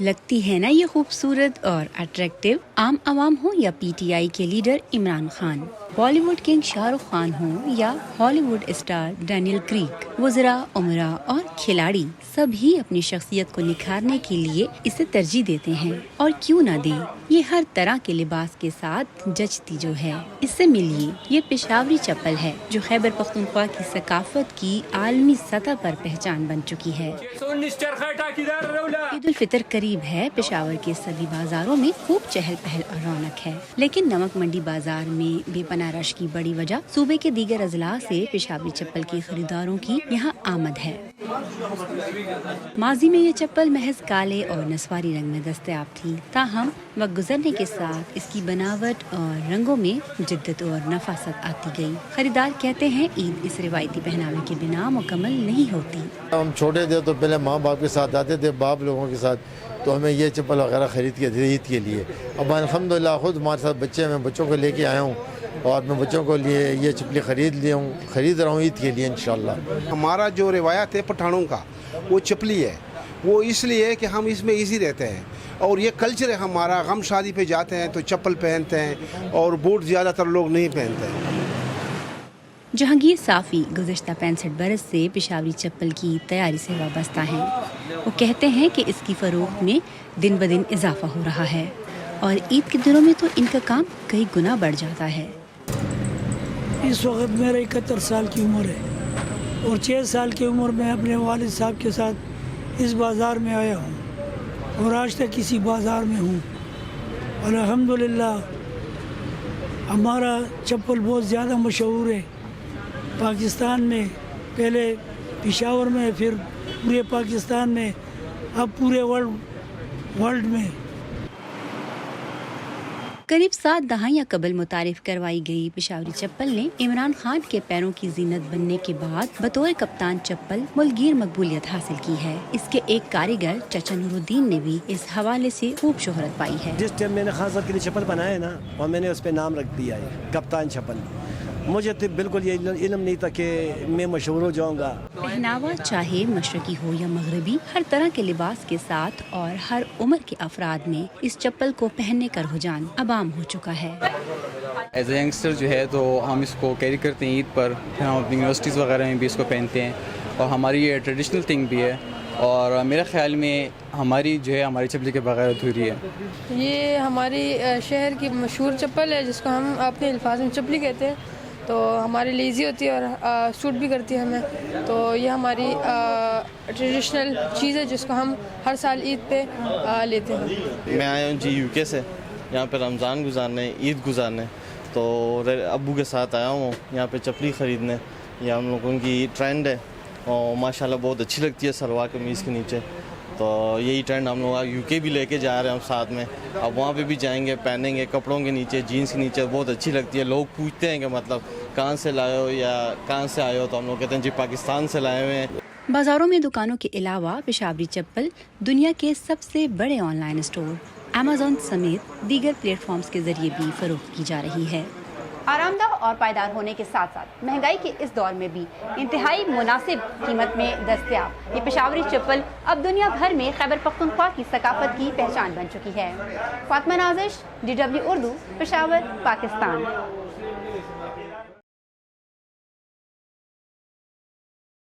लगती है ना ये खूबसूरत और अट्रैक्टिव। आम आवाम हो या पीटीआई के लीडर इमरान खान, बॉलीवुड किंग शाहरुख खान हो या हॉलीवुड स्टार डैनियल क्रेग, वज़रा, उमरा और खिलाड़ी सभी अपनी शख्सियत को निखारने के लिए इसे तरजीह देते हैं। और क्यों ना दे, ये हर तरह के लिबास के साथ जचती जो है। इससे मिलिए, ये पेशावरी चप्पल है जो खैबर पख्तूनख्वा की सकाफत की आलमी सतह पर पहचान बन चुकी है। ईद उल फितर करीब है। पेशावर के सभी बाजारों में खूब चहल पहल और रौनक है, लेकिन नमक मंडी बाजार में बेपनाह रश की बड़ी वजह सूबे के दीगर अजला से पेशावरी चप्पल के खरीदारों की यहाँ आमद है। माजी में ये चप्पल महज काले और नस्वारी रंग में दस्तयाब थी, ताहम वक्त गुजरने के साथ इसकी बनावट और रंगों में जिद्दत और नफासत आती गई। खरीदार कहते हैं ईद इस रिवायती पहनावे के बिना मुकम्मल नहीं होती। हम छोटे थे तो पहले माँ बाप के साथ आते थे, बाप लोगों के साथ, तो हमें ये चप्पल वगैरह खरीद के थे ईद के लिए। अब अल्हम्दुलिल्लाह खुद हमारे साथ बच्चे हैं, मैं बच्चों को लेके आया हूँ और मैं बच्चों को लिए ये चप्पलें खरीद रहा हूँ ईद के लिए इंशाल्लाह। हमारा जो रिवायत है पठानों का, वो चप्पली है, वो इसलिए कि हम इसमें इजी रहते हैं और ये कल्चर है हमारा। गम शादी पे जाते हैं तो चप्पल पहनते हैं और बूट ज़्यादातर लोग नहीं पहनते हैं। जहांगीर साफ़ी गुज़िश्ता 65 बरस से पेशावरी चप्पल की तैयारी से वाबस्ता हैं। वो कहते हैं कि इसकी फ़रोख्त में दिन ब दिन इजाफा हो रहा है और ईद के दिनों में तो इनका काम कई गुना बढ़ जाता है। इस वक्त मेरा 71 साल की उम्र है और 6 साल की उम्र में अपने वालिद साहब के साथ इस बाज़ार में आया हूँ और आज तक इसी बाज़ार में हूँ। अल्हम्दुलिल्लाह हमारा चप्पल बहुत ज़्यादा मशहूर है पाकिस्तान में, पहले पेशावर में, फिर पूरे पाकिस्तान में, अब पूरे वर्ल्ड में। करीब 7 दहाइयाँ कबल मुतारिफ करवाई गई पेशावरी चप्पल ने इमरान खान के पैरों की जीनत बनने के बाद बतौर कप्तान चप्पल मुल्कगीर मकबूलियत हासिल की है। इसके एक कारीगर चचा नूरुद्दीन ने भी इस हवाले से खूब शोहरत पाई है। जिस टाइम मैंने खान साहब के लिए चप्पल बनाया ना, और मैंने उस पर नाम रख दिया है कप्तान चप्पल। मुझे तो बिल्कुल ये इल्म नहीं था कि मैं मशहूर हो जाऊंगा। पहनावा चाहे मशरकी हो या मगरबी, हर तरह के लिबास के साथ और हर उम्र के अफराद में इस चप्पल को पहनने का रुझान अब आम हो चुका है। एज ए यंगस्टर जो है तो हम इसको कैरी करते हैं ईद पर, हम अपनी यूनिवर्सिटीज़ वगैरह में भी इसको पहनते हैं और हमारी ये ट्रेडिशनल थिंग भी है और मेरे ख्याल में हमारी जो है हमारी चप्पल के बगैर अधूरी है। ये हमारी शहर की मशहूर चप्पल है जिसको हम अपने अल्फाज में चप्पली कहते हैं, तो हमारे लिए ईजी होती है और सूट भी करती है हमें। तो ये हमारी ट्रेडिशनल चीज़ है जिसको हम हर साल ईद पे लेते हैं। मैं आया हूँ जी यूके से, यहाँ पे रमज़ान गुजारने, ईद गुजारने, तो अब्बू के साथ आया हूँ यहाँ पे चप्पली ख़रीदने। ये हम लोगों की ट्रेंड है और माशाल्लाह बहुत अच्छी लगती है सलवार कमीज़ के नीचे। तो यही ट्रेंड हम लोग यूके भी लेके जा रहे हैं हम साथ में। अब वहाँ पे भी जाएंगे, पहनेंगे कपड़ों के नीचे, जीन्स के नीचे, बहुत अच्छी लगती है। लोग पूछते हैं कि मतलब कहाँ से लाए हो या कहाँ से आए हो, तो हम लोग कहते हैं जी पाकिस्तान से लाए हुए हैं। बाजारों में दुकानों के अलावा पेशावरी चप्पल दुनिया के सबसे बड़े ऑनलाइन स्टोर अमेज़न समेत दीगर प्लेटफॉर्म्स के जरिए भी फरोख्त की जा रही है। आरामदाह और पायदार होने के साथ साथ महंगाई के इस दौर में भी इंतहाई मुनासिब कीमत में दस्तयाब ये पेशावरी चप्पल अब दुनिया भर में खैबर पख्तूनख्वा की सकाफत की पहचान बन चुकी है। फातिमा नाज़िश, DW उर्दू, पेशावर, पाकिस्तान।